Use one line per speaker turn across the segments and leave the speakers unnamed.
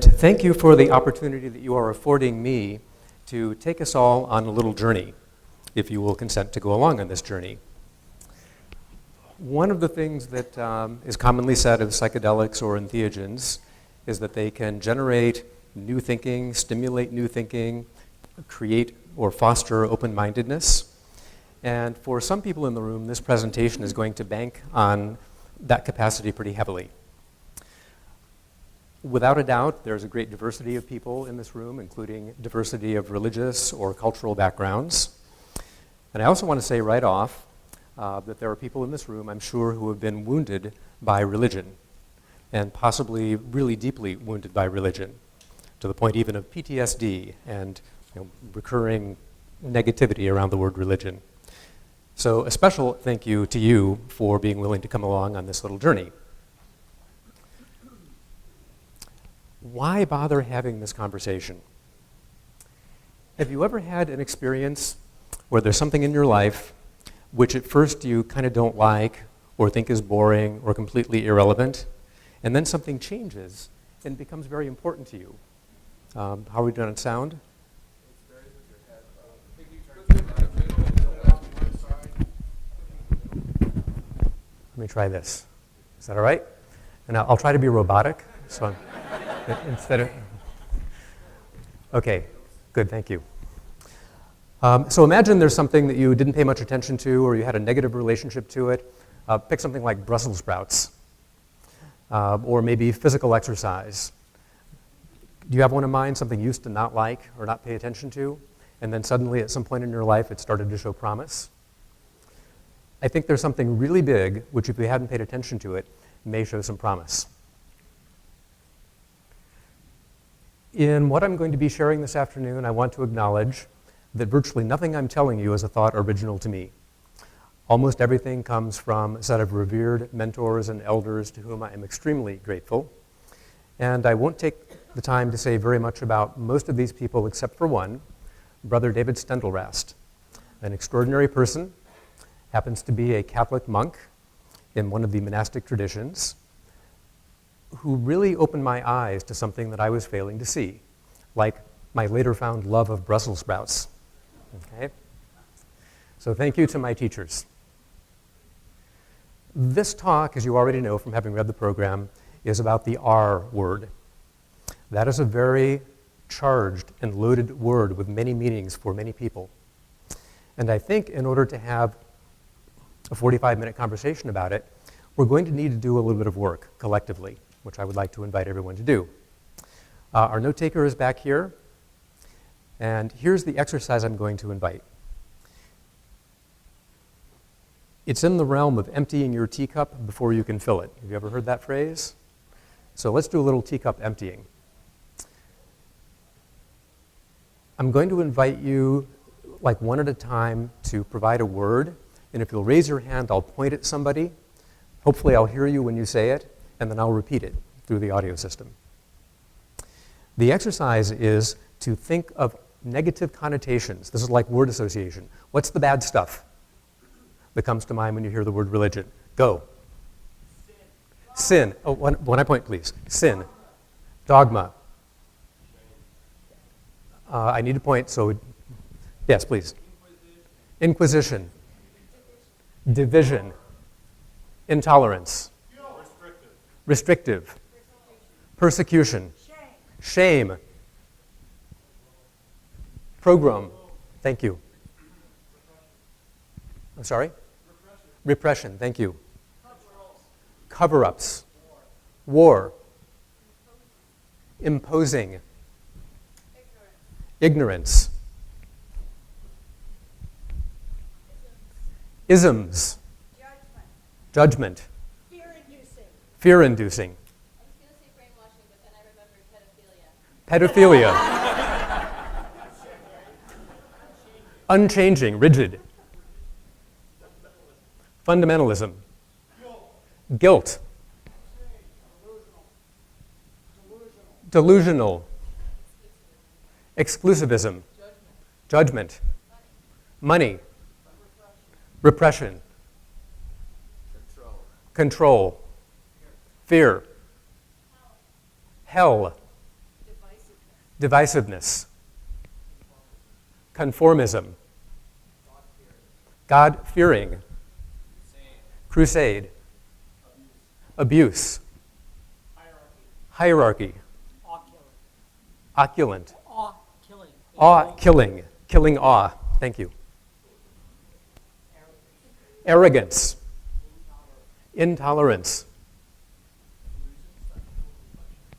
Thank you for the opportunity that you are affording me to take us all on a little journey, if you will consent to go along on this journey. One of the things that is commonly said of psychedelics or entheogens is that they can generate new thinking, stimulate new thinking, create or foster open-mindedness. And for some people in the room, this presentation is going to bank on that capacity pretty heavily. Without a doubt, there's a great diversity of people in this room, including diversity of religious or cultural backgrounds. And I also want to say right off that there are people in this room, I'm sure, who have been wounded by religion, and possibly really deeply wounded by religion, to the point even of PTSD and recurring negativity around the word religion. So a special thank you to you for being willing to come along on this little journey. Why bother having this conversation? Have you ever had an experience where there's something in your life which at first you kind of don't like or think is boring or completely irrelevant, and then something changes and becomes very important to you? How are we doing on sound? Let me try this. Is that all right? And I'll try to be robotic. So instead of, okay, good, thank you. So imagine there's something that you didn't pay much attention to, or you had a negative relationship to it. Pick something like Brussels sprouts, or maybe physical exercise. Do you have one in mind, something you used to not like or not pay attention to, and then suddenly at some point in your life it started to show promise? I think there's something really big, which if you hadn't paid attention to it, may show some promise. In what I'm going to be sharing this afternoon, I want to acknowledge that virtually nothing I'm telling you is a thought original to me. Almost everything comes from a set of revered mentors and elders to whom I am extremely grateful. And I won't take the time to say very much about most of these people except for one, Brother David Steindl-Rast, an extraordinary person, happens to be a Catholic monk in one of the monastic traditions, who really opened my eyes to something that I was failing to see, like my later found love of Brussels sprouts. Okay? So thank you to my teachers. This talk, as you already know from having read the program, is about the R word. That is a very charged and loaded word with many meanings for many people. And I think in order to have a 45-minute conversation about it, we're going to need to do a little bit of work collectively, which I would like to invite everyone to do. Our note taker is back here, and here's the exercise I'm going to invite. It's in the realm of emptying your teacup before you can fill it. Have you ever heard that phrase? So let's do a little teacup emptying. I'm going to invite you, like one at a time, to provide a word, and if you'll raise your hand, I'll point at somebody. Hopefully I'll hear you when you say it, and then I'll repeat it through the audio system. The exercise is to think of negative connotations. This is like word association. What's the bad stuff that comes to mind when you hear the word religion? Go. Sin. Oh, when I point, please. Sin. Dogma. I need to point, so yes, please. Inquisition. Division. Intolerance. Restrictive. Persecution. Shame. Program. Thank you. I'm sorry? Repression. Thank you. Cover-ups. War. Imposing. Ignorance. Isms. Judgment. Fear-inducing.
I was going to say brainwashing, but then I remembered pedophilia.
Pedophilia. Unchanging, rigid. Fundamentalism. Guilt. Delusional. Exclusivism. Judgment. Money. Repression. Control. Fear. Hell. divisiveness, conformism, God-fearing, crusade, abuse, hierarchy, opulent, awe-killing, killing awe, thank you, arrogance, intolerance,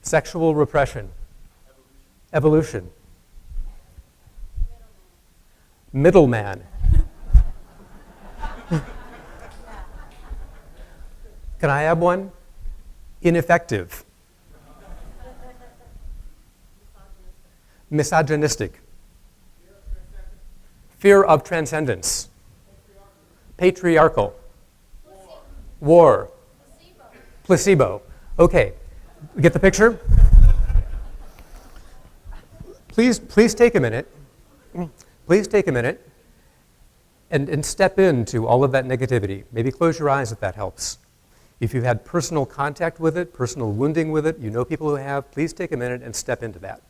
sexual repression, evolution, middleman. Can I have one? Ineffective. Misogynistic. Fear of transcendence. Patriarchal. War. Placebo. Okay, get the picture? Please take a minute. Please take a minute and step into all of that negativity. Maybe close your eyes if that helps. If you've had personal contact with it, personal wounding with it, you know people who have, please take a minute and step into that.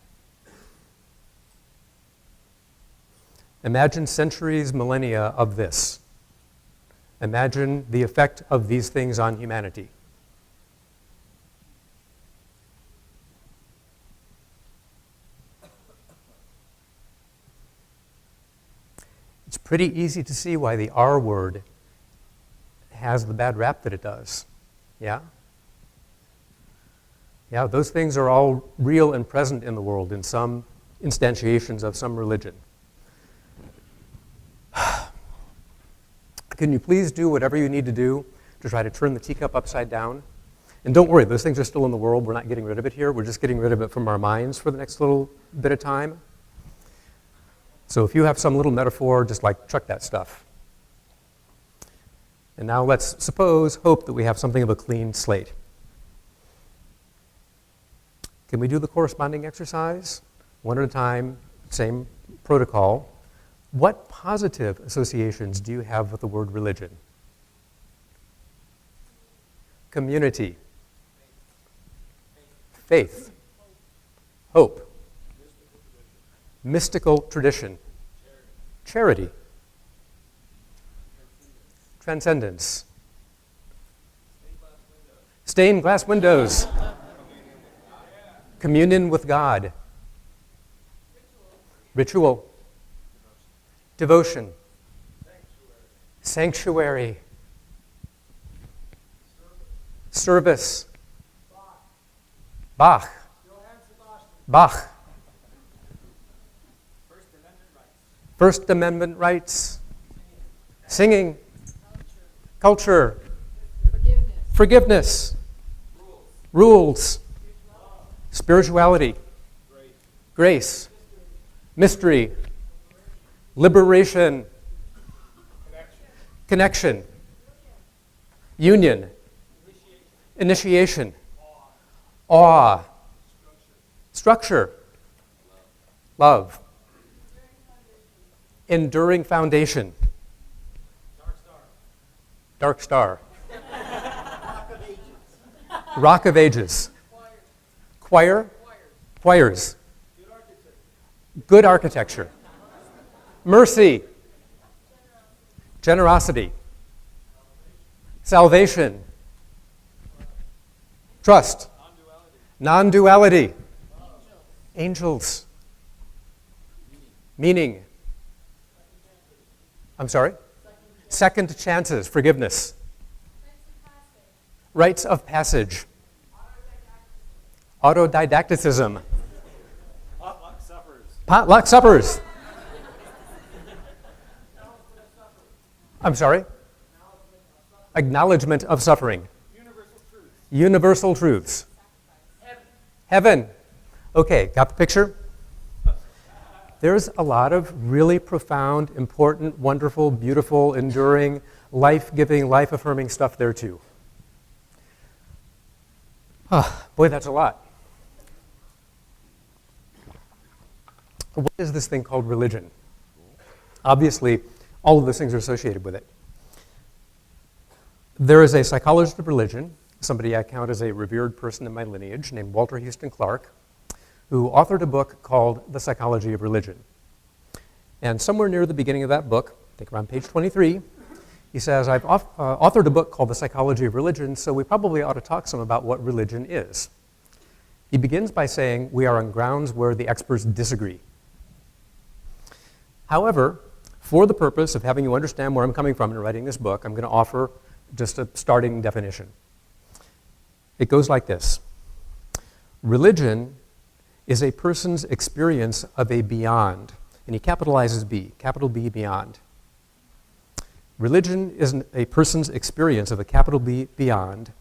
Imagine centuries, millennia of this. Imagine the effect of these things on humanity. It's pretty easy to see why the R word has the bad rap that it does. Yeah? Yeah, those things are all real and present in the world in some instantiations of some religion. Can you please do whatever you need to do to try to turn the teacup upside down? And don't worry, those things are still in the world. We're not getting rid of it here. We're just getting rid of it from our minds for the next little bit of time. So if you have some little metaphor, just like chuck that stuff. And now let's hope that we have something of a clean slate. Can we do the corresponding exercise? One at a time, same protocol. What positive associations do you have with the word religion? Community. Faith. Hope. Mystical tradition. Charity. Transcendence. Stained glass windows. Communion with God. Ritual. Devotion. Sanctuary. Service. Bach. Bach. First Amendment rights. Singing. Culture. Forgiveness. Rules. Spirituality. Grace. Mystery. Liberation. Connection. Union. Initiation. Awe. Structure. Love. Enduring foundation. Dark star. Rock of ages. Choir. Choirs. Good architecture. Mercy. Generosity. Salvation. Trust. Non-duality. Angels. Meaning. I'm sorry? Second chances, forgiveness. Rites of passage. Autodidacticism.
Potluck suppers.
Potluck suppers. I'm sorry? Acknowledgement of suffering.
Universal truths.
Universal truths. Heaven. Okay, got the picture? There's a lot of really profound, important, wonderful, beautiful, enduring, life-giving, life-affirming stuff there too. Boy, that's a lot. What is this thing called religion? Obviously, all of those things are associated with it. There is a psychologist of religion, somebody I count as a revered person in my lineage, named Walter Houston Clark, who authored a book called The Psychology of Religion. And somewhere near the beginning of that book, I think around page 23, he says, I've authored a book called The Psychology of Religion, so we probably ought to talk some about what religion is. He begins by saying, we are on grounds where the experts disagree. However, for the purpose of having you understand where I'm coming from in writing this book, I'm going to offer just a starting definition. It goes like this. Religion is a person's experience of a beyond, and he capitalizes B, capital B, beyond. Religion is a person's experience of a capital B, beyond,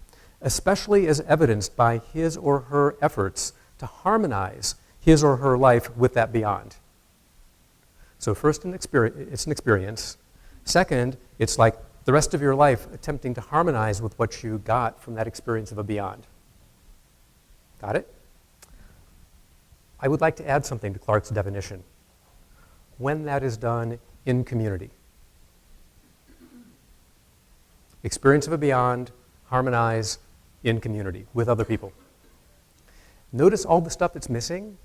especially as evidenced by his or her efforts to harmonize his or her life with that beyond. So first, it's an experience. Second, it's like the rest of your life attempting to harmonize with what you got from that experience of a beyond. Got it? I would like to add something to Clark's definition. When that is done in community. Experience of a beyond, harmonize in community with other people. Notice all the stuff that's missing.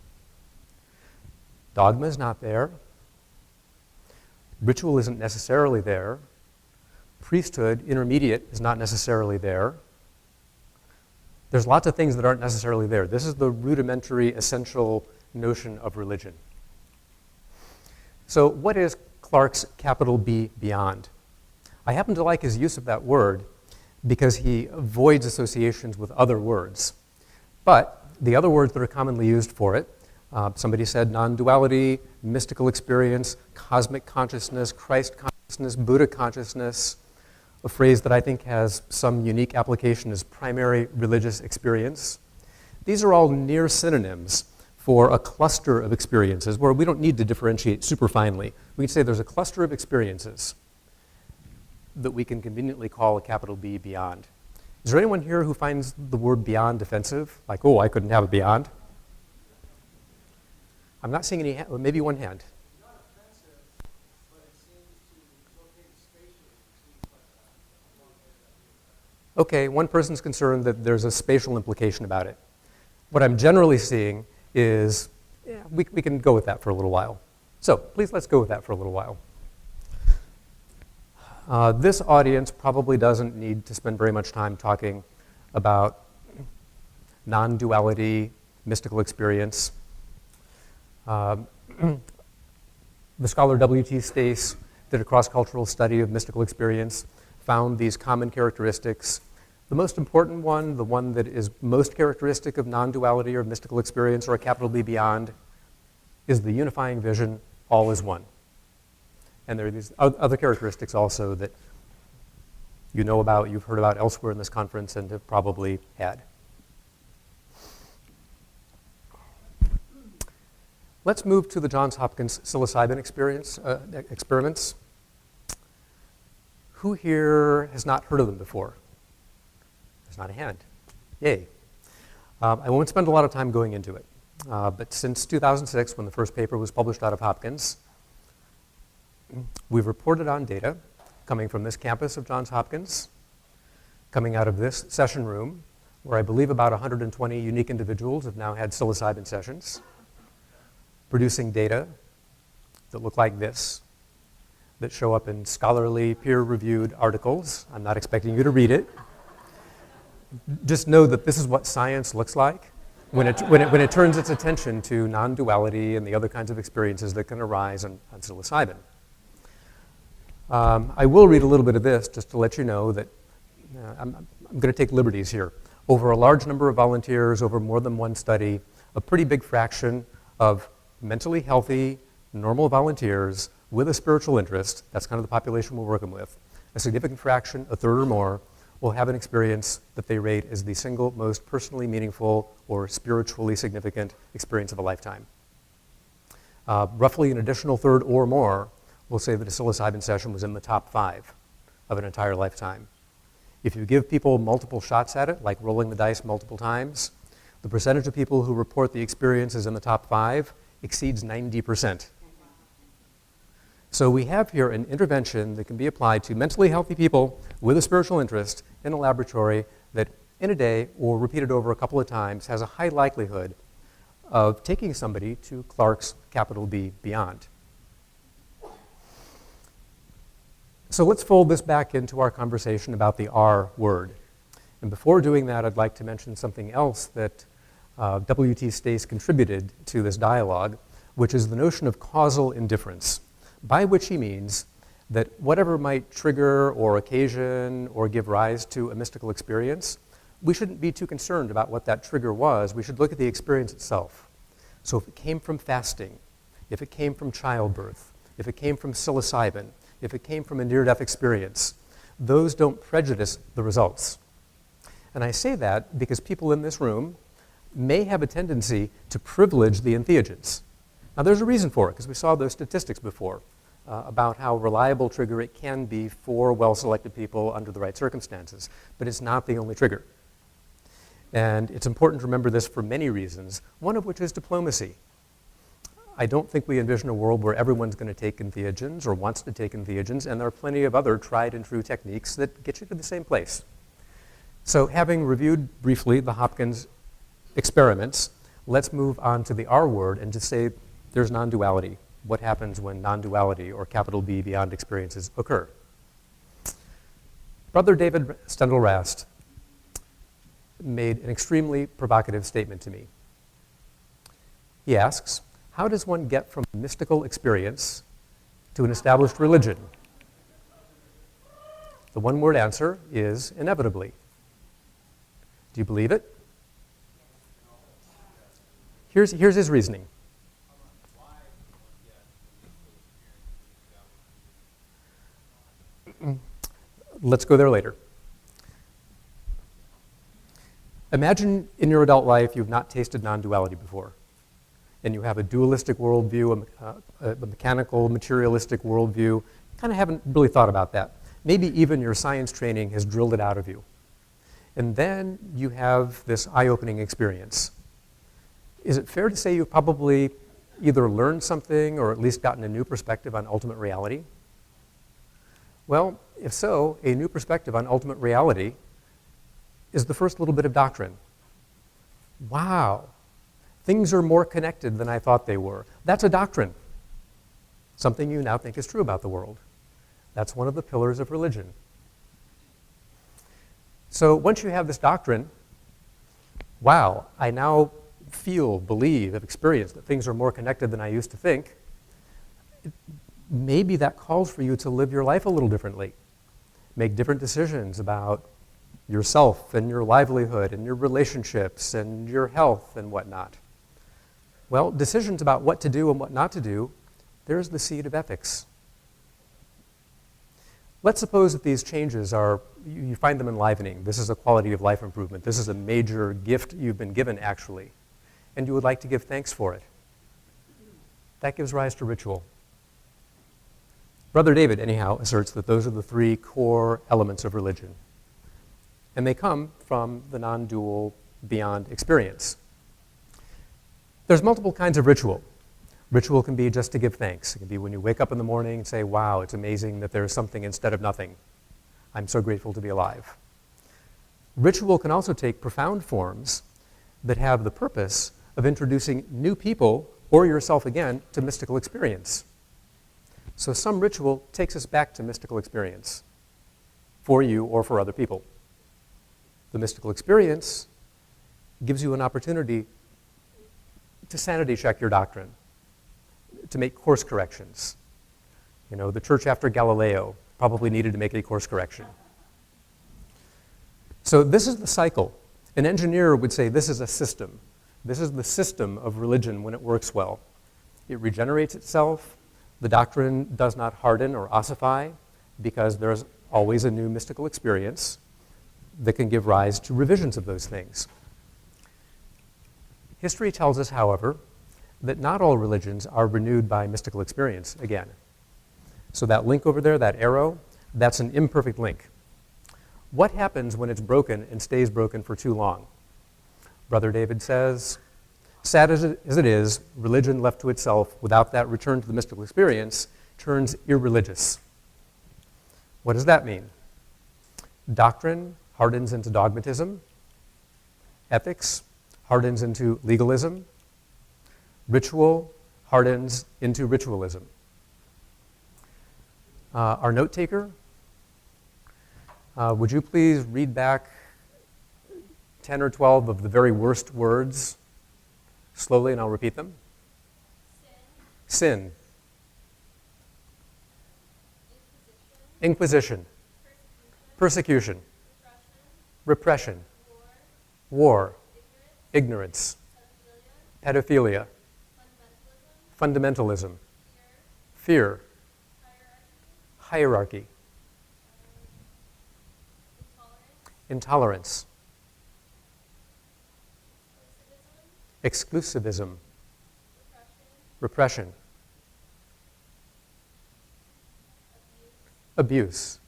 Dogma is not there. Ritual isn't necessarily there. Priesthood, intermediate, is not necessarily there. There's lots of things that aren't necessarily there. This is the rudimentary, essential notion of religion. So what is Clark's capital B beyond? I happen to like his use of that word because he avoids associations with other words. But the other words that are commonly used for it, somebody said non-duality, mystical experience, cosmic consciousness, Christ consciousness, Buddha consciousness. A phrase that I think has some unique application is primary religious experience. These are all near synonyms for a cluster of experiences where we don't need to differentiate super finely. We can say there's a cluster of experiences that we can conveniently call a capital B beyond. Is there anyone here who finds the word beyond offensive? Like, oh, I couldn't have a beyond? I'm not seeing any, maybe one hand.
Not offensive, but it seems to locate spatially. It seems like
Okay, one person's concerned that there's a spatial implication about it. What I'm generally seeing is, yeah, we can go with that for a little while. So please let's go with that for a little while. This audience probably doesn't need to spend very much time talking about non-duality, mystical experience. The scholar W.T. Stace did a cross-cultural study of mystical experience, found these common characteristics. The most important one, the one that is most characteristic of non-duality or mystical experience or a capital B beyond, is the unifying vision, all is one. And there are these other characteristics also that you know about, you've heard about elsewhere in this conference and have probably had. Let's move to the Johns Hopkins psilocybin experiments. Who here has not heard of them before? There's not a hand. Yay. I won't spend a lot of time going into it. But since 2006, when the first paper was published out of Hopkins, we've reported on data coming from this campus of Johns Hopkins, coming out of this session room, where I believe about 120 unique individuals have now had psilocybin sessions, producing data that look like this, that show up in scholarly, peer-reviewed articles. I'm not expecting you to read it. Just know that this is what science looks like when it turns its attention to non-duality and the other kinds of experiences that can arise on psilocybin. I will read a little bit of this just to let you know that I'm going to take liberties here. Over a large number of volunteers, over more than one study, a pretty big fraction of mentally healthy, normal volunteers with a spiritual interest, that's kind of the population we're working with, a significant fraction, a third or more, will have an experience that they rate as the single most personally meaningful or spiritually significant experience of a lifetime. Roughly an additional third or more will say that a psilocybin session was in the top 5 of an entire lifetime. If you give people multiple shots at it, like rolling the dice multiple times, the percentage of people who report the experience is in the top 5 exceeds 90%. So we have here an intervention that can be applied to mentally healthy people with a spiritual interest in a laboratory that in a day or repeated over a couple of times has a high likelihood of taking somebody to Clarke's capital B beyond. So let's fold this back into our conversation about the R word. And before doing that, I'd like to mention something else that W.T. Stace contributed to this dialogue, which is the notion of causal indifference, by which he means that whatever might trigger or occasion or give rise to a mystical experience, we shouldn't be too concerned about what that trigger was. We should look at the experience itself. So if it came from fasting, if it came from childbirth, if it came from psilocybin, if it came from a near-death experience, those don't prejudice the results. And I say that because people in this room may have a tendency to privilege the entheogens. Now there's a reason for it, because we saw those statistics before about how reliable trigger it can be for well-selected people under the right circumstances, but it's not the only trigger. And it's important to remember this for many reasons, one of which is diplomacy. I don't think we envision a world where everyone's going to take entheogens or wants to take entheogens, and there are plenty of other tried and true techniques that get you to the same place. So having reviewed briefly the Hopkins experiments, let's move on to the R word and just say there's non-duality. What happens when non-duality or capital B beyond experiences occur? Brother David Steindl-Rast made an extremely provocative statement to me. He asks, how does one get from mystical experience to an established religion? The one-word answer is inevitably. Do you believe it? Here's his reasoning. Let's go there later. Imagine in your adult life you've not tasted non-duality before, and you have a dualistic worldview, a mechanical, materialistic worldview. Kind of haven't really thought about that. Maybe even your science training has drilled it out of you. And then you have this eye-opening experience. Is it fair to say you've probably either learned something or at least gotten a new perspective on ultimate reality? Well, if so, a new perspective on ultimate reality is the first little bit of doctrine. Wow, things are more connected than I thought they were. That's a doctrine, something you now think is true about the world. That's one of the pillars of religion. So once you have this doctrine, wow, I now feel, believe, have experienced that things are more connected than I used to think, maybe that calls for you to live your life a little differently. Make different decisions about yourself and your livelihood and your relationships and your health and whatnot. Well, decisions about what to do and what not to do, there's the seed of ethics. Let's suppose that these changes are, you find them enlivening. This is a quality of life improvement. This is a major gift you've been given, actually, and you would like to give thanks for it. That gives rise to ritual. Brother David, anyhow, asserts that those are the three core elements of religion, and they come from the non-dual beyond experience. There's multiple kinds of ritual. Ritual can be just to give thanks. It can be when you wake up in the morning and say, wow, it's amazing that there's something instead of nothing. I'm so grateful to be alive. Ritual can also take profound forms that have the purpose of introducing new people, or yourself again, to mystical experience. So some ritual takes us back to mystical experience, for you or for other people. The mystical experience gives you an opportunity to sanity check your doctrine, to make course corrections. You know, the church after Galileo probably needed to make a course correction. So this is the cycle. An engineer would say this is a system. This is the system of religion when it works well. It regenerates itself. The doctrine does not harden or ossify because there's always a new mystical experience that can give rise to revisions of those things. History tells us, however, that not all religions are renewed by mystical experience again. So that link over there, that arrow, that's an imperfect link. What happens when it's broken and stays broken for too long? Brother David says, sad as it is, religion left to itself without that return to the mystical experience turns irreligious. What does that mean? Doctrine hardens into dogmatism. Ethics hardens into legalism. Ritual hardens into ritualism. Our note taker, would you please read back 10 or 12 of the very worst words slowly, and I'll repeat them? Sin. Inquisition. Persecution. Repression. War. Ignorance. Pedophilia. Fundamentalism. Fear. Hierarchy. Intolerance. Exclusivism. Repression. Abuse.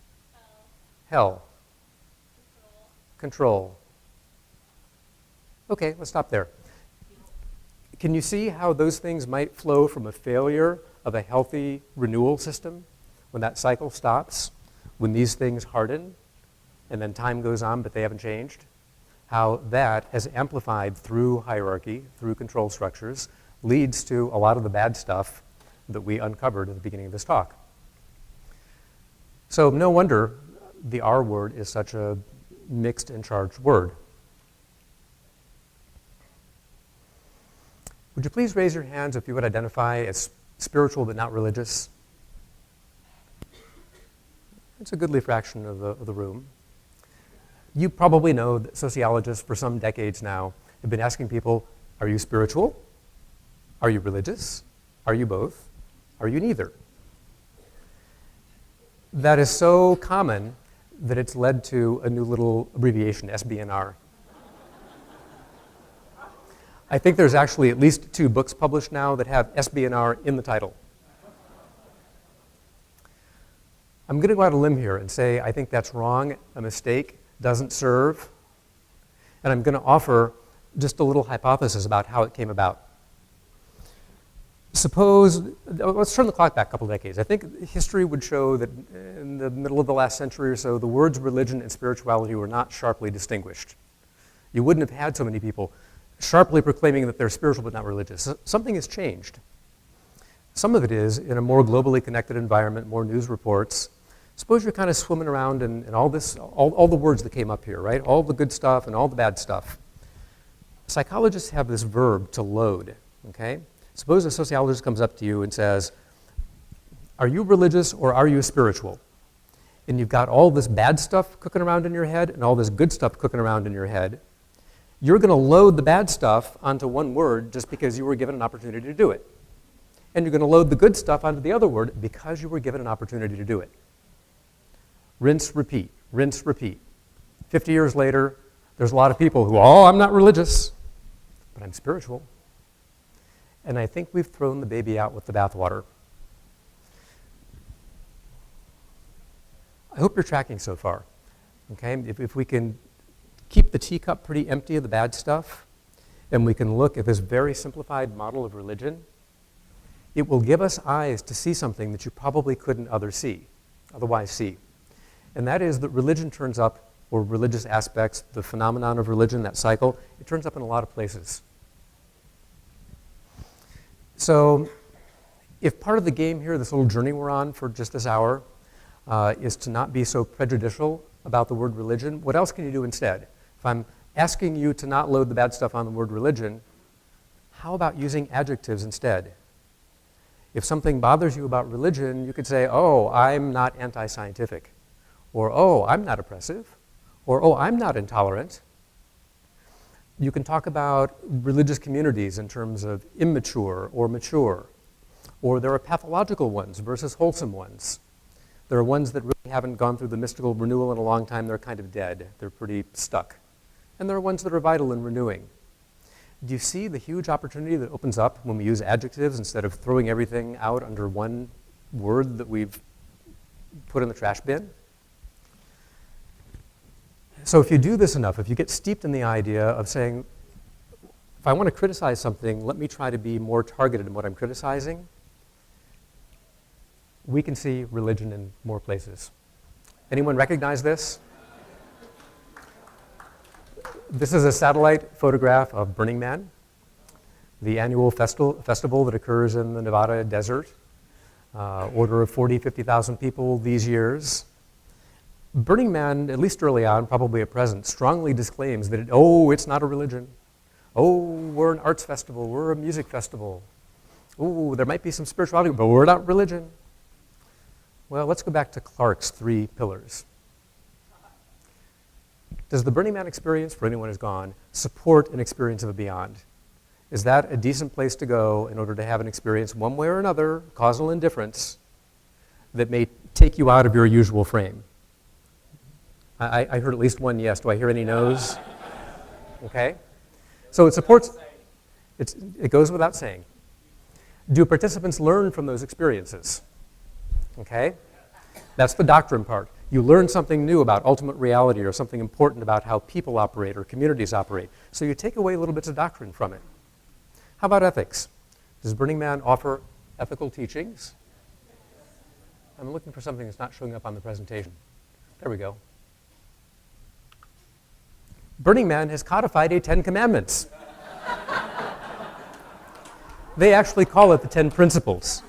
Hell. Control. Okay, let's stop there. Can you see how those things might flow from a failure of a healthy renewal system? When that cycle stops, when these things harden, and then time goes on, but they haven't changed, how that has amplified through hierarchy, through control structures, leads to a lot of the bad stuff that we uncovered at the beginning of this talk. So no wonder the R word is such a mixed and charged word. Would you please raise your hands if you would identify as spiritual but not religious? It's a goodly fraction of the room. You probably know that sociologists for some decades now have been asking people, are you spiritual? Are you religious? Are you both? Are you neither? That is so common that it's led to a new little abbreviation, SBNR. I think there's actually at least 2 books published now that have SBNR in the title. I'm going to go out on a limb here and say I think that's wrong, a mistake, doesn't serve, and I'm going to offer just a little hypothesis about how it came about. Suppose, let's turn the clock back a couple decades. I think history would show that in the middle of the last century or so, the words religion and spirituality were not sharply distinguished. You wouldn't have had so many people sharply proclaiming that they're spiritual but not religious. Something has changed. Some of it is in a more globally connected environment, more news reports. Suppose you're kind of swimming around in all the words that came up here, right? All the good stuff and all the bad stuff. Psychologists have this verb to load, okay? Suppose a sociologist comes up to you and says, are you religious or are you spiritual? And you've got all this bad stuff cooking around in your head and all this good stuff cooking around in your head. You're going to load the bad stuff onto one word just because you were given an opportunity to do it. And you're going to load the good stuff onto the other word because you were given an opportunity to do it. Rinse, repeat, rinse, repeat. 50 years later, there's a lot of people who, oh, I'm not religious, but I'm spiritual. And I think we've thrown the baby out with the bathwater. I hope you're tracking so far, okay? If we can keep the teacup pretty empty of the bad stuff, and we can look at this very simplified model of religion, it will give us eyes to see something that you probably couldn't otherwise see. And that is that religion turns up, or religious aspects, the phenomenon of religion, that cycle, it turns up in a lot of places. So if part of the game here, this little journey we're on for just this hour, is to not be so prejudicial about the word religion, what else can you do instead? If I'm asking you to not load the bad stuff on the word religion, how about using adjectives instead? If something bothers you about religion, you could say, oh, I'm not anti-scientific, or oh, I'm not oppressive, or oh, I'm not intolerant. You can talk about religious communities in terms of immature or mature, or there are pathological ones versus wholesome ones. There are ones that really haven't gone through the mystical renewal in a long time. They're kind of dead. They're pretty stuck. And there are ones that are vital and renewing. Do you see the huge opportunity that opens up when we use adjectives instead of throwing everything out under one word that we've put in the trash bin? So if you do this enough, if you get steeped in the idea of saying, if I want to criticize something, let me try to be more targeted in what I'm criticizing, we can see religion in more places. Anyone recognize this? This is a satellite photograph of Burning Man. the annual festival that occurs in the Nevada desert, order of 40, 50,000 people these years. Burning Man, at least early on, probably at present, strongly disclaims that, it's not a religion. Oh, we're an arts festival, we're a music festival. Oh, there might be some spirituality, but we're not religion. Well, let's go back to Clarke's 3 pillars. Does the Burning Man experience, for anyone who's gone, support an experience of a beyond? Is that a decent place to go in order to have an experience one way or another, causal indifference, that may take you out of your usual frame? I heard at least one yes. Do I hear any no's? Okay. So it supports, it goes without saying. Do participants learn from those experiences? Okay. That's the doctrine part. You learn something new about ultimate reality or something important about how people operate or communities operate. So you take away little bits of doctrine from it. How about ethics? Does Burning Man offer ethical teachings? I'm looking for something that's not showing up on the presentation. There we go. Burning Man has codified a 10 Commandments. They actually call it the 10 Principles.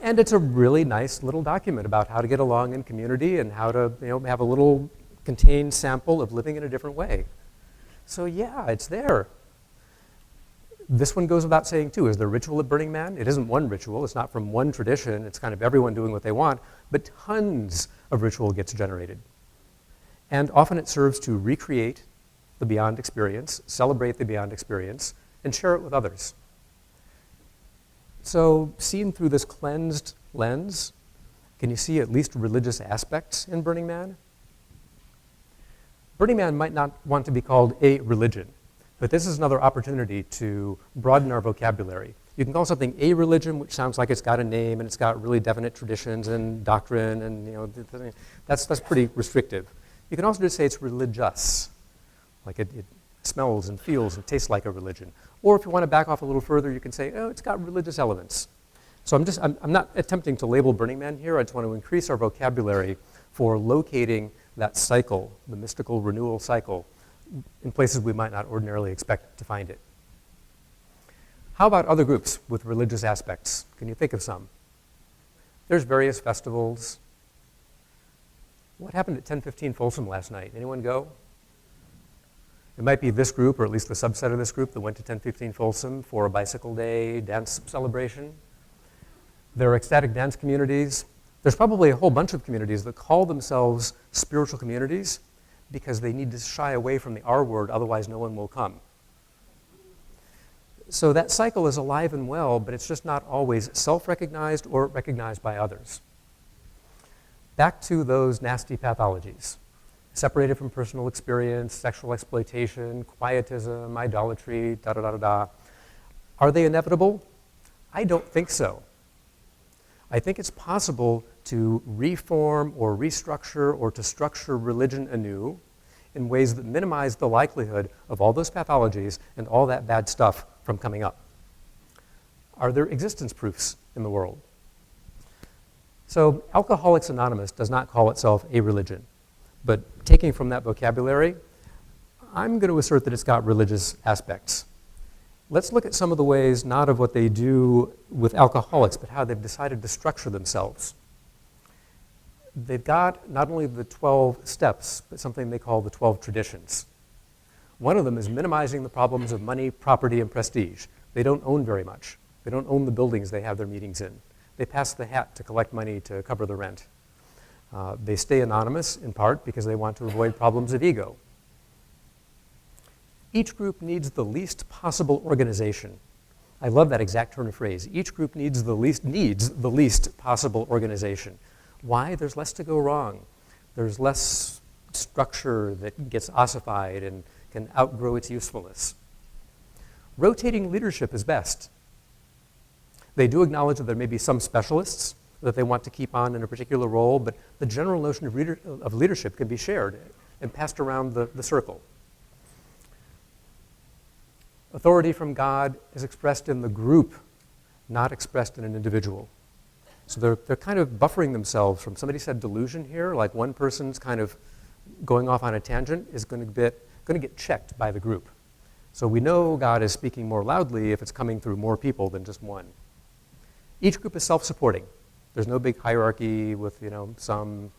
And it's a really nice little document about how to get along in community and how to have a little contained sample of living in a different way. So yeah, it's there. This one goes without saying too. Is there ritual at Burning Man? It isn't one ritual. It's not from one tradition. It's kind of everyone doing what they want. But tons of ritual gets generated. And often it serves to recreate the beyond experience, celebrate the beyond experience, and share it with others. So seen through this cleansed lens, can you see at least religious aspects in Burning Man? Burning Man might not want to be called a religion, but this is another opportunity to broaden our vocabulary. You can call something a religion, which sounds like it's got a name and it's got really definite traditions and doctrine, and that's pretty restrictive. You can also just say it's religious, like it smells and feels and tastes like a religion. Or if you want to back off a little further, you can say, it's got religious elements. So I'm not attempting to label Burning Man here. I just want to increase our vocabulary for locating that cycle, the mystical renewal cycle, in places we might not ordinarily expect to find it. How about other groups with religious aspects? Can you think of some? There's various festivals. What happened at 1015 Folsom last night? Anyone go? It might be this group, or at least the subset of this group, that went to 1015 Folsom for a bicycle day dance celebration. There are ecstatic dance communities. There's probably a whole bunch of communities that call themselves spiritual communities because they need to shy away from the R word, otherwise no one will come. So that cycle is alive and well, but it's just not always self-recognized or recognized by others. Back to those nasty pathologies. Separated from personal experience, sexual exploitation, quietism, idolatry, da-da-da-da-da. Are they inevitable? I don't think so. I think it's possible to reform or restructure or to structure religion anew in ways that minimize the likelihood of all those pathologies and all that bad stuff from coming up. Are there existence proofs in the world? So Alcoholics Anonymous does not call itself a religion. But taking from that vocabulary, I'm going to assert that it's got religious aspects. Let's look at some of the ways, not of what they do with alcoholics, but how they've decided to structure themselves. They've got not only the 12 steps, but something they call the 12 traditions. One of them is minimizing the problems of money, property, and prestige. They don't own very much. They don't own the buildings they have their meetings in. They pass the hat to collect money to cover the rent. They stay anonymous, in part, because they want to avoid problems of ego. Each group needs the least possible organization. I love that exact turn of phrase. Each group needs the least possible organization. Why? There's less to go wrong. There's less structure that gets ossified and can outgrow its usefulness. Rotating leadership is best. They do acknowledge that there may be some specialists that they want to keep on in a particular role, but the general notion of leadership can be shared and passed around the circle. Authority from God is expressed in the group, not expressed in an individual. So they're kind of buffering themselves from, somebody said delusion here, like one person's kind of going off on a tangent is going to get checked by the group. So we know God is speaking more loudly if it's coming through more people than just one. Each group is self-supporting. There's no big hierarchy with, some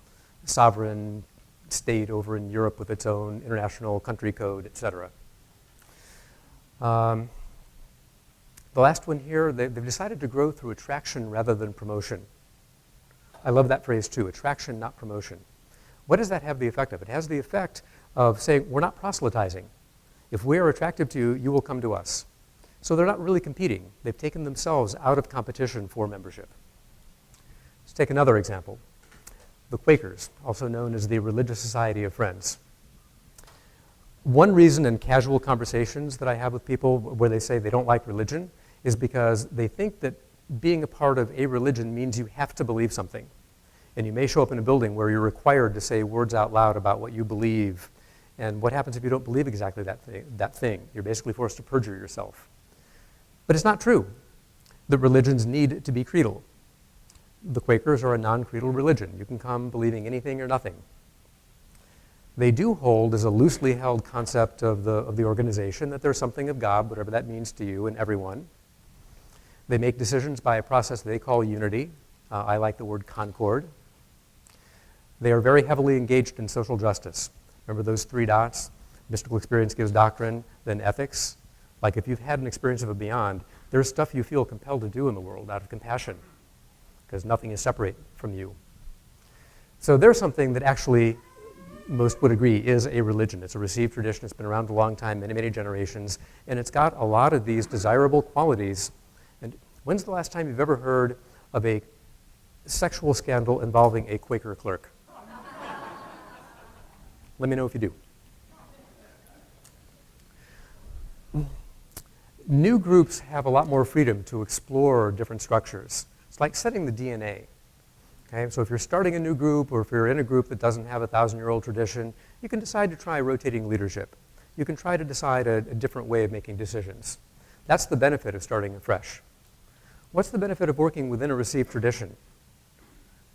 sovereign state over in Europe with its own international country code, etc. The last one here, they've decided to grow through attraction rather than promotion. I love that phrase too, attraction, not promotion. What does that have the effect of? It has the effect of saying, we're not proselytizing. If we are attractive to you, you will come to us. So they're not really competing. They've taken themselves out of competition for membership. Let's take another example. The Quakers, also known as the Religious Society of Friends. One reason in casual conversations that I have with people where they say they don't like religion is because they think that being a part of a religion means you have to believe something. And you may show up in a building where you're required to say words out loud about what you believe. And what happens if you don't believe exactly that thing? You're basically forced to perjure yourself. But it's not true that religions need to be creedal. The Quakers are a non-creedal religion. You can come believing anything or nothing. They do hold as a loosely held concept of the organization that there's something of God, whatever that means to you and everyone. They make decisions by a process they call unity. I like the word concord. They are very heavily engaged in social justice. Remember those 3 dots? Mystical experience gives doctrine, then ethics. Like if you've had an experience of a beyond, there's stuff you feel compelled to do in the world out of compassion, because nothing is separate from you. So there's something that actually most would agree is a religion. It's a received tradition. It's been around a long time, many, many generations, and it's got a lot of these desirable qualities. And when's the last time you've ever heard of a sexual scandal involving a Quaker clerk? Let me know if you do. New groups have a lot more freedom to explore different structures. It's like setting the DNA. Okay? So if you're starting a new group, or if you're in a group that doesn't have a 1,000-year-old tradition, you can decide to try rotating leadership. You can try to decide a different way of making decisions. That's the benefit of starting afresh. What's the benefit of working within a received tradition?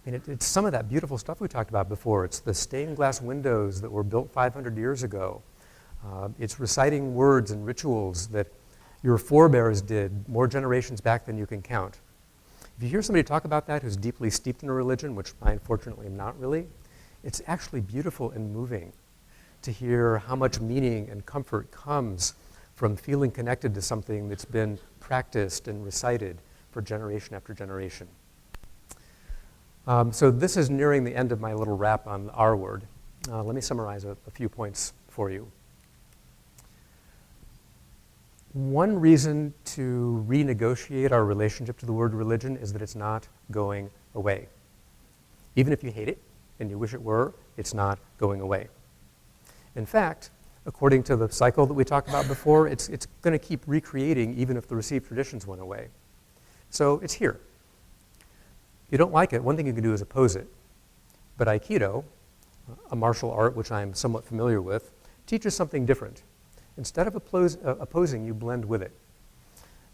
I mean, it's some of that beautiful stuff we talked about before. It's the stained glass windows that were built 500 years ago. It's reciting words and rituals that your forebears did more generations back than you can count. If you hear somebody talk about that who's deeply steeped in a religion, which I unfortunately am not really, it's actually beautiful and moving to hear how much meaning and comfort comes from feeling connected to something that's been practiced and recited for generation after generation. So this is nearing the end of my little rap on the R word. Let me summarize a few points for you. One reason to renegotiate our relationship to the word religion is that it's not going away. Even if you hate it and you wish it were, it's not going away. In fact, according to the cycle that we talked about before, it's going to keep recreating even if the received traditions went away. So it's here. If you don't like it, one thing you can do is oppose it. But Aikido, a martial art which I'm somewhat familiar with, teaches something different. Instead of opposing, you blend with it.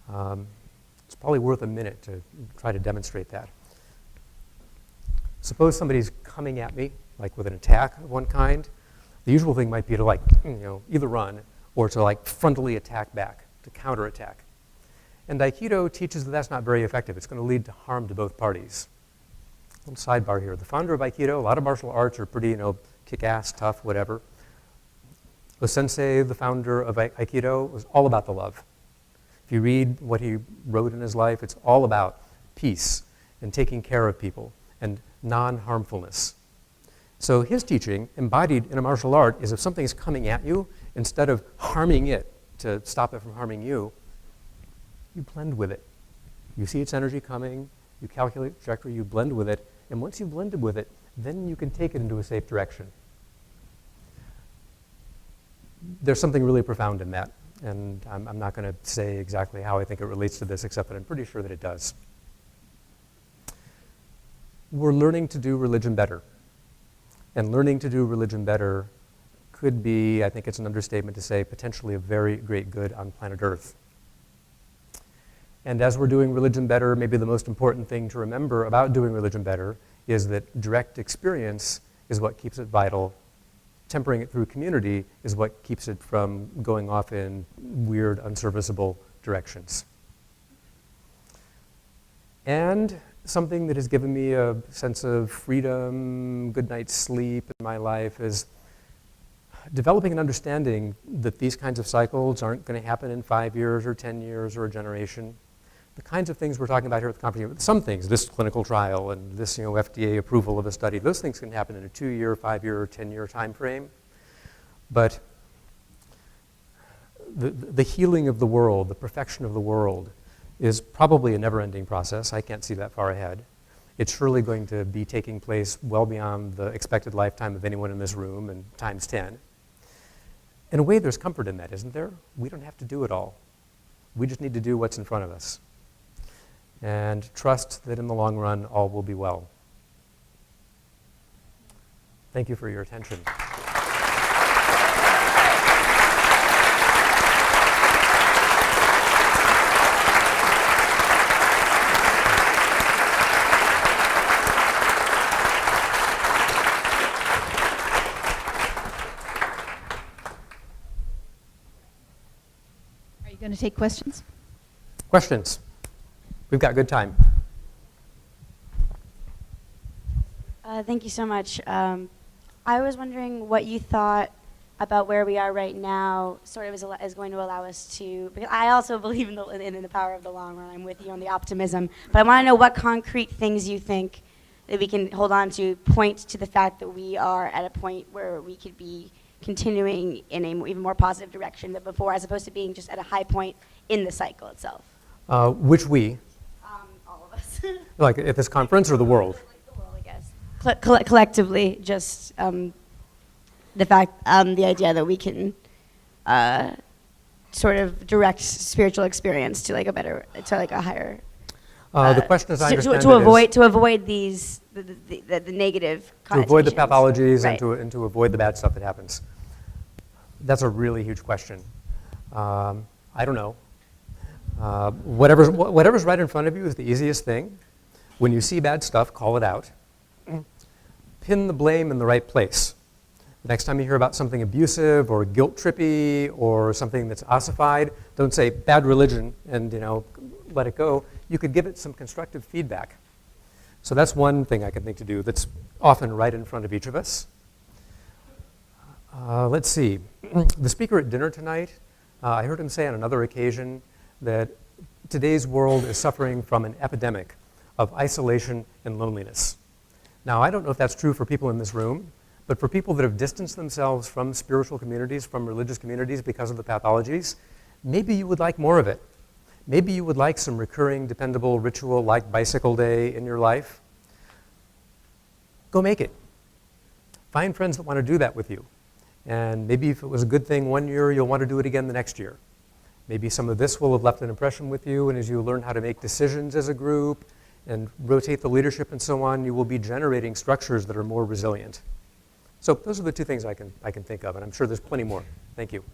It's probably worth a minute to try to demonstrate that. Suppose somebody's coming at me, like with an attack of one kind. The usual thing might be to either run or to frontally attack back, to counterattack. And Aikido teaches that that's not very effective. It's going to lead to harm to both parties. A little sidebar here. The founder of Aikido, a lot of martial arts are pretty, kick-ass, tough, whatever. Sensei, the founder of Aikido, was all about the love. If you read what he wrote in his life, it's all about peace and taking care of people and non-harmfulness. So his teaching, embodied in a martial art, is if something is coming at you, instead of harming it to stop it from harming you, you blend with it. You see its energy coming, you calculate the trajectory, you blend with it, and once you've blended with it, then you can take it into a safe direction. There's something really profound in that, and I'm not going to say exactly how I think it relates to this, except that I'm pretty sure that it does. We're learning to do religion better. And learning to do religion better could be, I think it's an understatement to say, potentially a very great good on planet Earth. And as we're doing religion better, maybe the most important thing to remember about doing religion better is that direct experience is what keeps it vital tempering it through community is what keeps it from going off in weird, unserviceable directions. And something that has given me a sense of freedom, good night's sleep in my life is developing an understanding that these kinds of cycles aren't going to happen in 5 years or 10 years or a generation. The kinds of things we're talking about here at the conference, some things, this clinical trial and this FDA approval of a study, those things can happen in a 2-year, 5-year, or 10-year time frame. But the healing of the world, the perfection of the world, is probably a never-ending process. I can't see that far ahead. It's surely going to be taking place well beyond the expected lifetime of anyone in this room, and times 10. In a way, there's comfort in that, isn't there? We don't have to do it all. We just need to do what's in front of us. And trust that in the long run, all will be well. Thank you for your attention.
Are you going to take questions?
Questions? We've got good time.
Thank you so much. I was wondering what you thought about where we are right now sort of is going to allow us to, because I also believe in the power of the long run. I'm with you on the optimism. But I want to know what concrete things you think that we can hold on to point to the fact that we are at a point where we could be continuing in a even more positive direction than before, as opposed to being just at a high point in the cycle itself.
Which we?
All of us.
Like at this conference or the world?
Like the world, I guess. Collectively, just the fact, the idea that we can sort of direct spiritual experience to like a higher.
The question, as I understand
to avoid these the negative.
To avoid the pathologies,
right.
and to avoid the bad stuff that happens. That's a really huge question. I don't know. Whatever's right in front of you is the easiest thing. When you see bad stuff, call it out. Pin the blame in the right place. The next time you hear about something abusive or guilt-trippy or something that's ossified, don't say bad religion and let it go. You could give it some constructive feedback. So that's one thing I can think to do that's often right in front of each of us. Let's see. The speaker at dinner tonight, I heard him say on another occasion that today's world is suffering from an epidemic of isolation and loneliness. Now, I don't know if that's true for people in this room, but for people that have distanced themselves from spiritual communities, from religious communities because of the pathologies, maybe you would like more of it. Maybe you would like some recurring, dependable ritual like Bicycle Day in your life. Go make it. Find friends that want to do that with you. And maybe if it was a good thing one year, you'll want to do it again the next year. Maybe some of this will have left an impression with you, and as you learn how to make decisions as a group and rotate the leadership and so on, you will be generating structures that are more resilient. So those are the two things I can think of, and I'm sure there's plenty more. Thank you.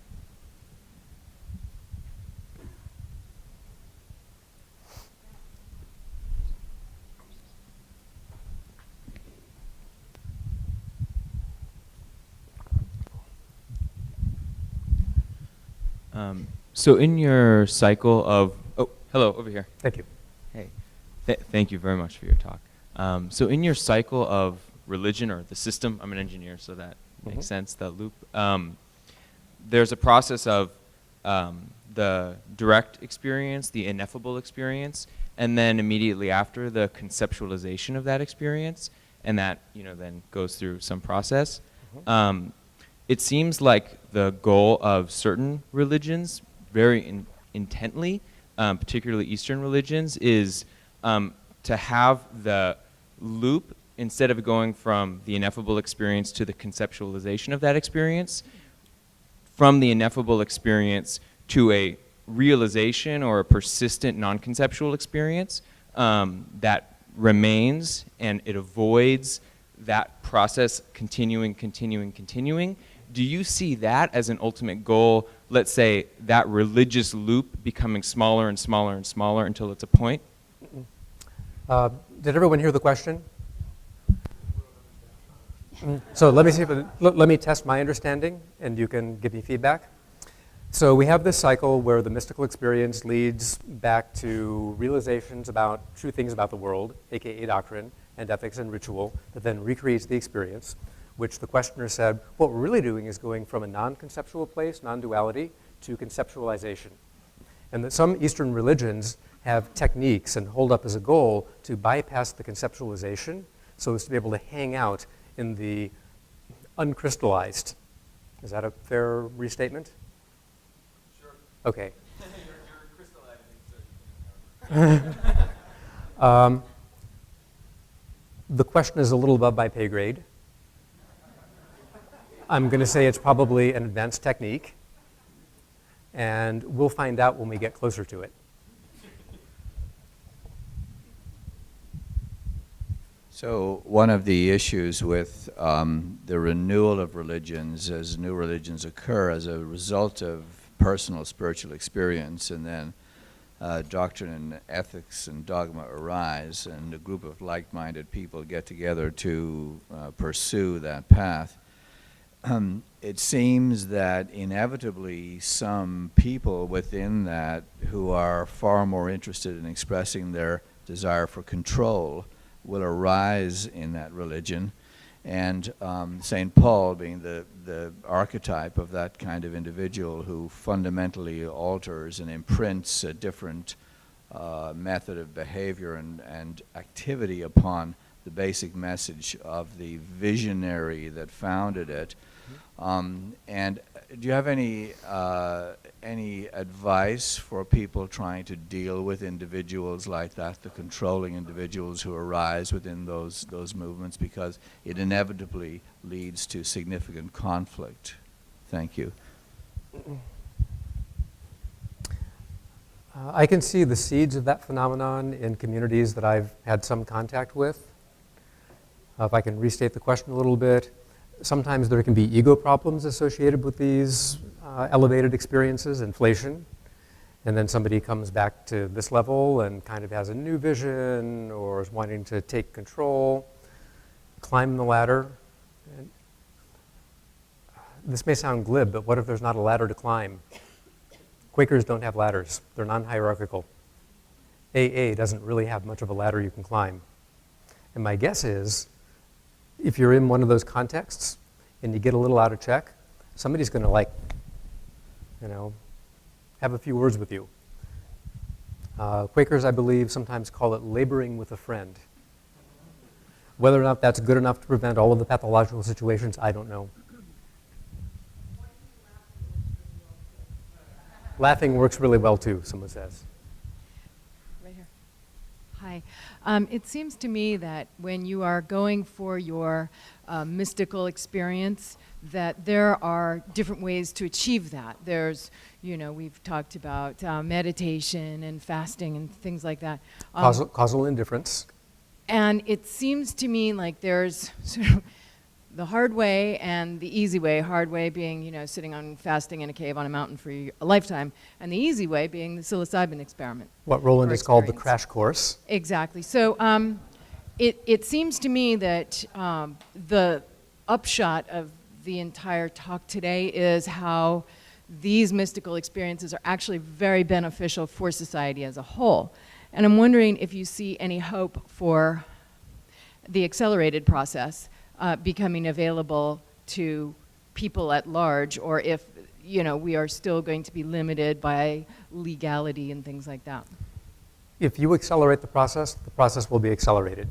So in your cycle of, hello, over here.
Thank you.
Hey, thank you very much for your talk. So in your cycle of religion or the system, I'm an engineer, so that makes sense, the loop. There's a process of the direct experience, the ineffable experience, and then immediately after the conceptualization of that experience, and that then goes through some process. It seems like the goal of certain religions, very intently, particularly Eastern religions, is to have the loop, instead of going from the ineffable experience to the conceptualization of that experience, from the ineffable experience to a realization or a persistent non-conceptual experience that remains, and it avoids that process continuing. Do you see that as an ultimate goal, let's say that religious loop becoming smaller and smaller and smaller until it's a point?
Did everyone hear the question? So let me see if let me test my understanding, and you can give me feedback. So we have this cycle where the mystical experience leads back to realizations about true things about the world, aka doctrine, and ethics and ritual, that then recreates the experience, which the questioner said, what we're really doing is going from a non-conceptual place, non-duality, to conceptualization. And that some Eastern religions have techniques and hold up as a goal to bypass the conceptualization so as to be able to hang out in the uncrystallized. Is that a fair restatement?
Sure.
Okay.
You're crystallizing.
The question is a little above my pay grade. I'm going to say it's probably an advanced technique, and we'll find out when we get closer to it.
So one of the issues with the renewal of religions as new religions occur as a result of personal spiritual experience, and then doctrine and ethics and dogma arise, and a group of like-minded people get together to pursue that path. It seems that inevitably some people within that who are far more interested in expressing their desire for control will arise in that religion, and St. Paul being the archetype of that kind of individual who fundamentally alters and imprints a different method of behavior and activity upon the basic message of the visionary that founded it. And do you have any advice for people trying to deal with individuals like that, the controlling individuals who arise within those movements, because it inevitably leads to significant conflict? Thank you.
I can see the seeds of that phenomenon in communities that I've had some contact with. If I can restate the question a little bit, sometimes there can be ego problems associated with these elevated experiences, inflation, and then somebody comes back to this level and kind of has a new vision or is wanting to take control, climb the ladder. And this may sound glib, but what if there's not a ladder to climb? Quakers don't have ladders. They're non-hierarchical. AA doesn't really have much of a ladder you can climb. And my guess is, if you're in one of those contexts and you get a little out of check, somebody's going to have a few words with you. Quakers, I believe, sometimes call it laboring with a friend. Whether or not that's good enough to prevent all of the pathological situations, I don't know. Laughing works really well too, someone says.
Right here. Hi. It seems to me that when you are going for your mystical experience, that there are different ways to achieve that. There's, we've talked about meditation and fasting and things like that.
Causal indifference.
And it seems to me like there's sort of the hard way and the easy way. Hard way being, sitting on fasting in a cave on a mountain for a lifetime, and the easy way being the psilocybin experiment.
What Roland has called the
experience.
crash course.
Exactly. So it seems to me that the upshot of the entire talk today is how these mystical experiences are actually very beneficial for society as a whole. And I'm wondering if you see any hope for the accelerated process becoming available to people at large, or if we are still going to be limited by legality and things like that.
If you accelerate the process will be accelerated.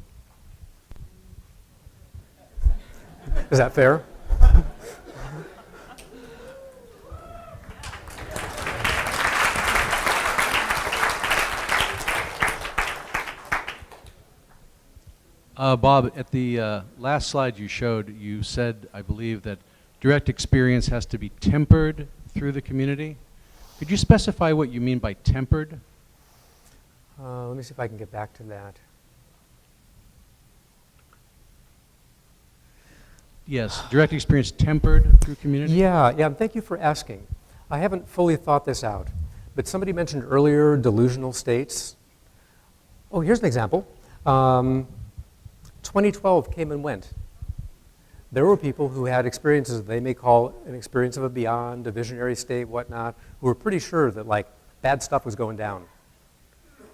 Is that fair?
Bob, at the last slide you showed, you said, I believe, that direct experience has to be tempered through the community. Could you specify what you mean by tempered?
Let me see if I can get back to that.
Yes, direct experience tempered through community?
Yeah, thank you for asking. I haven't fully thought this out, but somebody mentioned earlier delusional states. Oh, here's an example. 2012 came and went. There were people who had experiences that they may call an experience of a beyond, a visionary state, whatnot, who were pretty sure that like bad stuff was going down.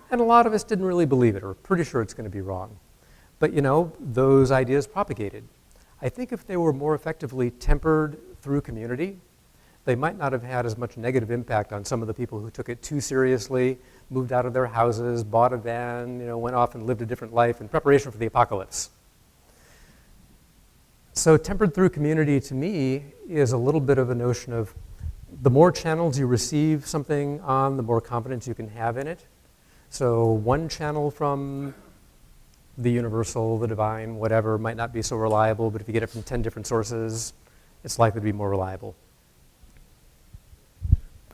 And a lot of us didn't really believe it, or pretty sure it's going to be wrong. But you know, those ideas propagated. I think if they were more effectively tempered through community, they might not have had as much negative impact on some of the people who took it too seriously, moved out of their houses, bought a van, you know, went off and lived a different life in preparation for the apocalypse. So tempered through community to me is a little bit of a notion of the more channels you receive something on, the more confidence you can have in it. So one channel from the universal, the divine, whatever, might not be so reliable, but if you get it from 10 different sources, it's likely to be more reliable.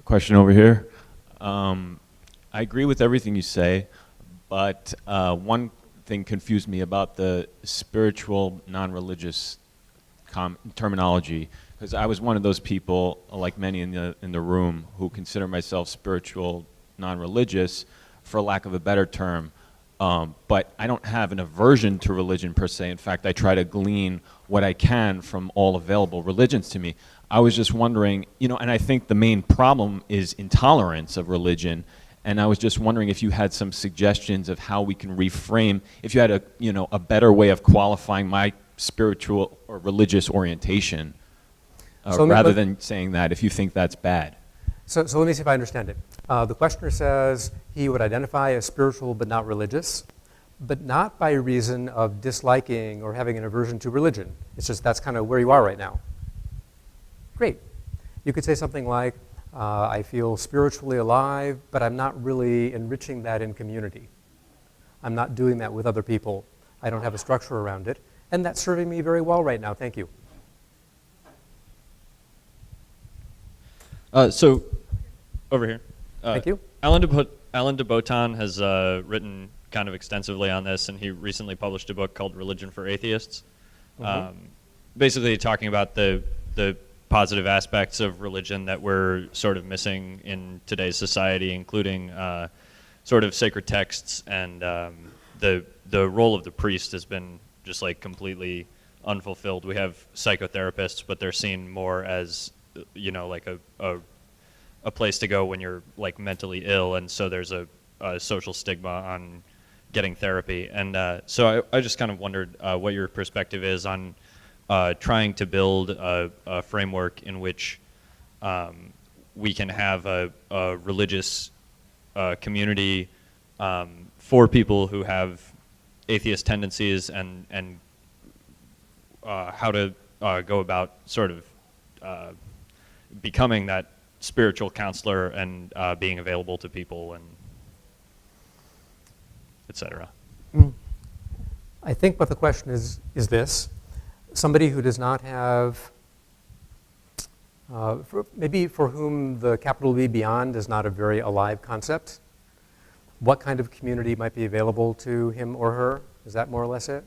Question over here. I agree with everything you say, but one thing confused me about the spiritual, non-religious terminology, because I was one of those people, like many in the room, who consider myself spiritual, non-religious, for lack of a better term. But I don't have an aversion to religion per se. In fact, I try to glean what I can from all available religions to me. I was just wondering, you know, and I think the main problem is intolerance of religion. And I was just wondering if you had some suggestions of how we can reframe, if you had a better way of qualifying my spiritual or religious orientation, rather than saying that, if you think that's bad.
So let me see if I understand it. The questioner says he would identify as spiritual but not religious, but not by reason of disliking or having an aversion to religion. It's just that's kind of where you are right now. Great. You could say something like, I feel spiritually alive, but I'm not really enriching that in community. I'm not doing that with other people. I don't have a structure around it, and that's serving me very well right now. Thank you.
So, over here.
Thank you.
Alain de Botton has written kind of extensively on this, and he recently published a book called Religion for Atheists. Basically talking about the positive aspects of religion that we're sort of missing in today's society, including sort of sacred texts, and the role of the priest has been just like completely unfulfilled. We have psychotherapists, but they're seen more as, you know, like a place to go when you're like mentally ill, and so there's a social stigma on getting therapy. And so I just kind of wondered what your perspective is on trying to build a framework in which we can have a religious community for people who have atheist tendencies, and how to go about sort of becoming that spiritual counselor and being available to people, and etc.
I think what the question is this. Somebody who does not have, maybe for whom the capital B beyond is not a very alive concept, what kind of community might be available to him or her? Is that more or less it?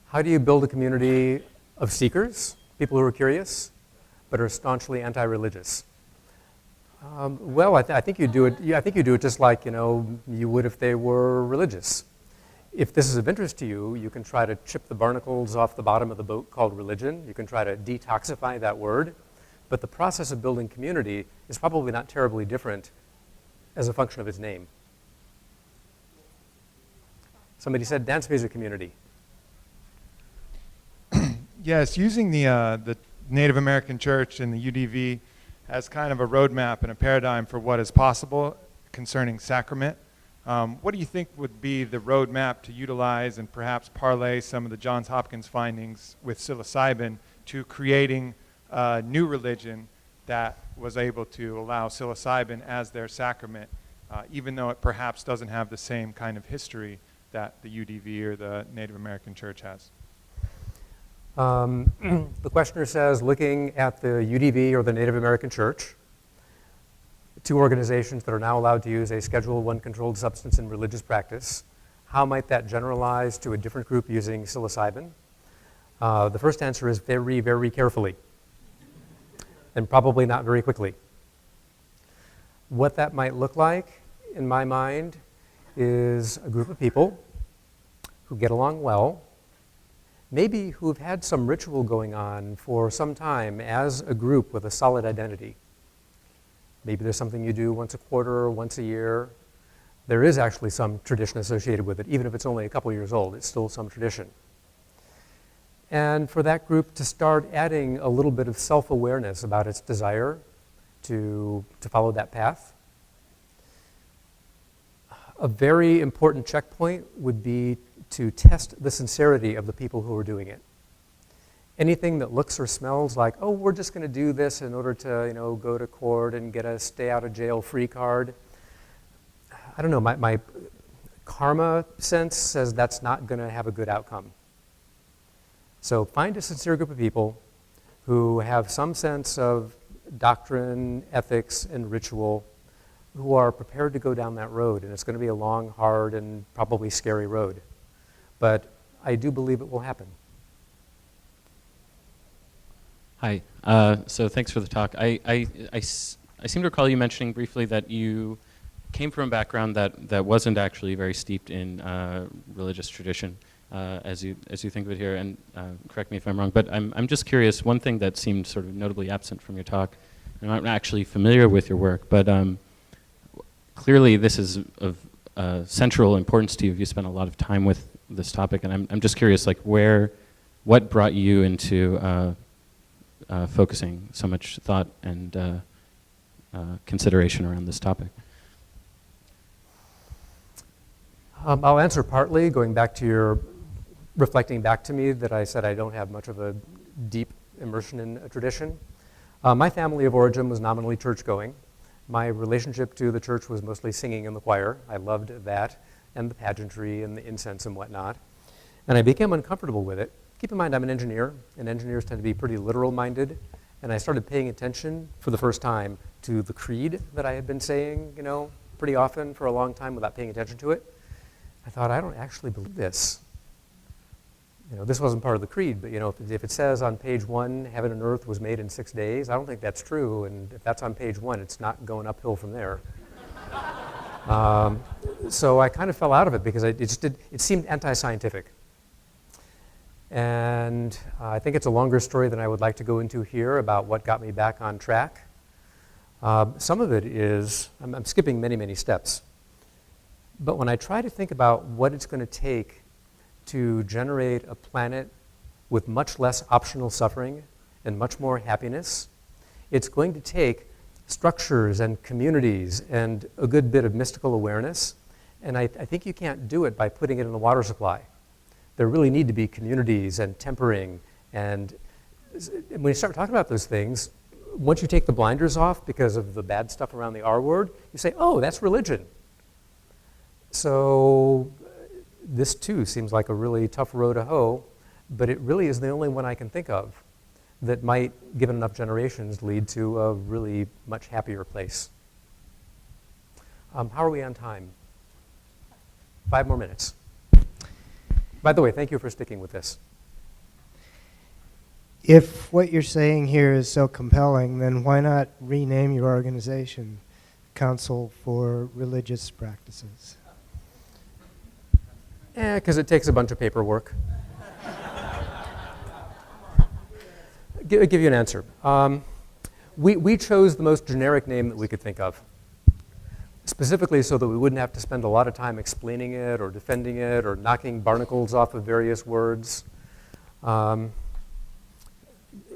How do you build a community of seekers, people who are curious, but are staunchly anti-religious? Well, I think you do it. I think you do it just like you would if they were religious. If this is of interest to you, you can try to chip the barnacles off the bottom of the boat called religion. You can try to detoxify that word, but the process of building community is probably not terribly different as a function of its name. Somebody said dance music community.
Yes, using the Native American Church and the UDV as kind of a roadmap and a paradigm for what is possible concerning sacrament. What do you think would be the roadmap to utilize and perhaps parlay some of the Johns Hopkins findings with psilocybin to creating a new religion that was able to allow psilocybin as their sacrament, even though it perhaps doesn't have the same kind of history that the UDV or the Native American Church has?
The questioner says, looking at the UDV or the Native American Church, two organizations that are now allowed to use a Schedule I controlled substance in religious practice, how might that generalize to a different group using psilocybin? The first answer is very, very carefully. and probably not very quickly. What that might look like, in my mind, is a group of people who get along well, maybe who've had some ritual going on for some time as a group with a solid identity. Maybe there's something you do once a quarter or once a year. There is actually some tradition associated with it. Even if it's only a couple years old, it's still some tradition. And for that group to start adding a little bit of self-awareness about its desire to follow that path. A very important checkpoint would be to test the sincerity of the people who are doing it. Anything that looks or smells like, oh, we're just going to do this in order to, go to court and get a stay out of jail free card. I don't know, my karma sense says that's not going to have a good outcome. So find a sincere group of people who have some sense of doctrine, ethics, and ritual, who are prepared to go down that road. And it's going to be a long, hard, and probably scary road. But I do believe it will happen.
Hi. So thanks for the talk. I seem to recall you mentioning briefly that you came from a background that wasn't actually very steeped in religious tradition, as you think of it here. And correct me if I'm wrong, but I'm just curious. One thing that seemed sort of notably absent from your talk, and I'm not actually familiar with your work, but clearly this is of central importance to you. You spent a lot of time with this topic, and I'm just curious, like what brought you into focusing so much thought and consideration around this topic?
I'll answer partly, going back to your reflecting back to me that I said I don't have much of a deep immersion in a tradition. My family of origin was nominally church-going. My relationship to the church was mostly singing in the choir. I loved that, and the pageantry and the incense and whatnot. And I became uncomfortable with it. Keep in mind, I'm an engineer, and engineers tend to be pretty literal-minded. And I started paying attention for the first time to the creed that I had been saying, pretty often for a long time without paying attention to it. I thought, I don't actually believe this. This wasn't part of the creed, but if it says on page 1, heaven and earth was made in 6 days, I don't think that's true. And if that's on page 1, it's not going uphill from there. So I kind of fell out of it because it seemed anti-scientific. And I think it's a longer story than I would like to go into here about what got me back on track. Some of it is, I'm skipping many, many steps. But when I try to think about what it's going to take to generate a planet with much less optional suffering and much more happiness, it's going to take structures and communities and a good bit of mystical awareness. And I think you can't do it by putting it in the water supply. There really need to be communities and tempering. And when you start talking about those things, once you take the blinders off because of the bad stuff around the R word, you say, oh, that's religion. So this too seems like a really tough row to hoe, but it really is the only one I can think of that might, given enough generations, lead to a really much happier place. How are we on time? 5 more minutes. By the way, thank you for sticking with this.
If what you're saying here is so compelling, then why not rename your organization Council for Religious Practices?
Because it takes a bunch of paperwork. Give you an answer. We chose the most generic name that we could think of, specifically so that we wouldn't have to spend a lot of time explaining it or defending it or knocking barnacles off of various words.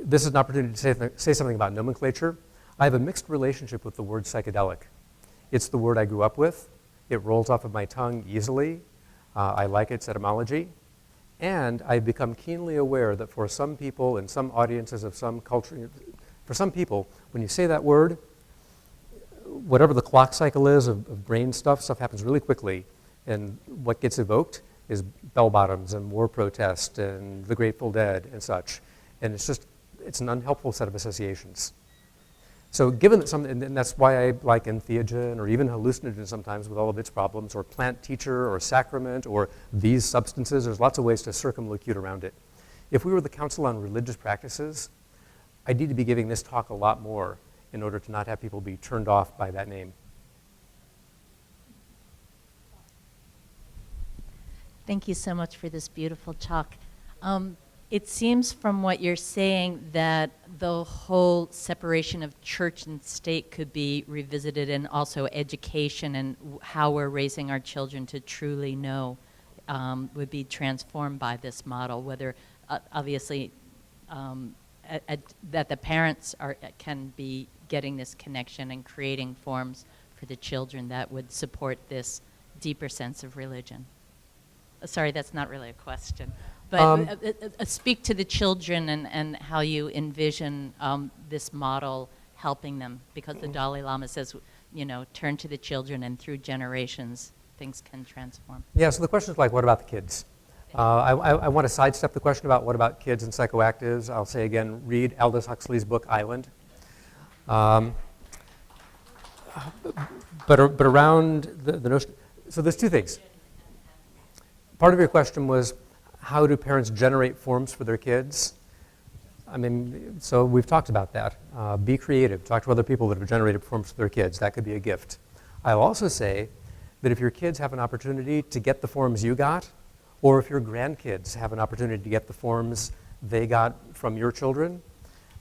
This is an opportunity to say something about nomenclature. I have a mixed relationship with the word psychedelic. It's the word I grew up with. It rolls off of my tongue easily. I like its etymology. And I've become keenly aware that for some people in some audiences of some culture, for some people, when you say that word, whatever the clock cycle is of brain stuff happens really quickly. And what gets evoked is bell-bottoms and war protest and the Grateful Dead and such. And it's an unhelpful set of associations. So given that and that's why I like entheogen or even hallucinogen sometimes with all of its problems, or plant teacher or sacrament or these substances, there's lots of ways to circumlocute around it. If we were the Council on Religious Practices, I need to be giving this talk a lot more in order to not have people be turned off by that name.
Thank you so much for this beautiful talk. It seems from what you're saying that the whole separation of church and state could be revisited, and also education and how we're raising our children to truly know would be transformed by this model, whether obviously that the parents can be getting this connection and creating forms for the children that would support this deeper sense of religion. Sorry, that's not really a question. But speak to the children and how you envision this model helping them, because the Dalai Lama says, you know, turn to the children, and through generations, things can transform.
Yeah, so the question is like, what about the kids? I want to sidestep the question about what about kids and psychoactives. I'll say again, read Aldous Huxley's book, Island. But around the notion, so there's two things. Part of your question was, how do parents generate forms for their kids? I mean, so we've talked about that. Be creative. Talk to other people that have generated forms for their kids. That could be a gift. I'll also say that if your kids have an opportunity to get the forms you got, or if your grandkids have an opportunity to get the forms they got from your children,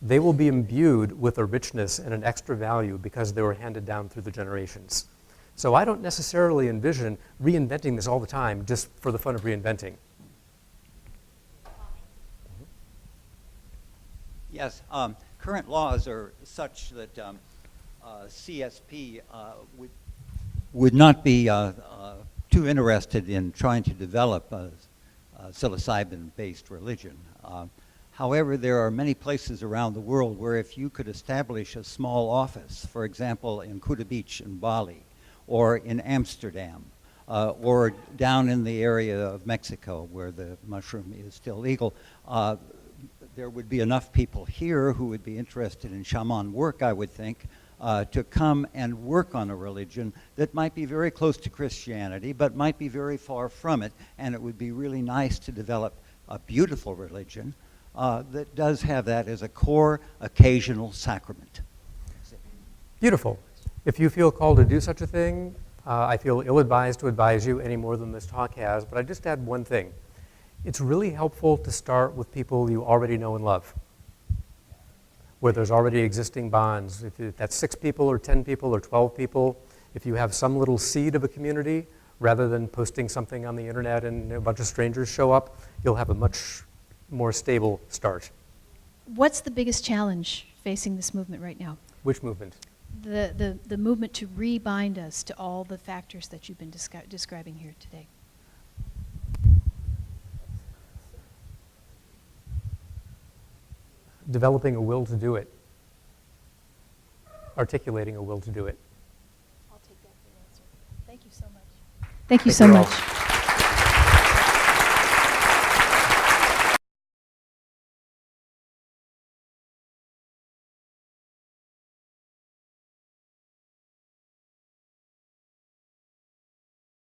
they will be imbued with a richness and an extra value because they were handed down through the generations. So I don't necessarily envision reinventing this all the time just for the fun of reinventing.
Yes, current laws are such that CSP would not be too interested in trying to develop a psilocybin-based religion. However, there are many places around the world where if you could establish a small office, for example, in Kuta Beach in Bali, or in Amsterdam, or down in the area of Mexico where the mushroom is still legal, there would be enough people here who would be interested in shaman work, I would think, to come and work on a religion that might be very close to Christianity, but might be very far from it, and it would be really nice to develop a beautiful religion that does have that as a core occasional sacrament.
Beautiful. If you feel called to do such a thing, I feel ill-advised to advise you any more than this talk has, but I just add one thing. It's really helpful to start with people you already know and love, where there's already existing bonds. If that's 6 people or 10 people or 12 people, if you have some little seed of a community, rather than posting something on the internet and a bunch of strangers show up, you'll have a much more stable start.
What's the biggest challenge facing this movement right now?
Which movement?
The movement to rebind us to all the factors that you've been describing here today.
Developing a will to do it. Articulating a will to do it.
I'll take that for an answer. Thank you so much. Thank you so much.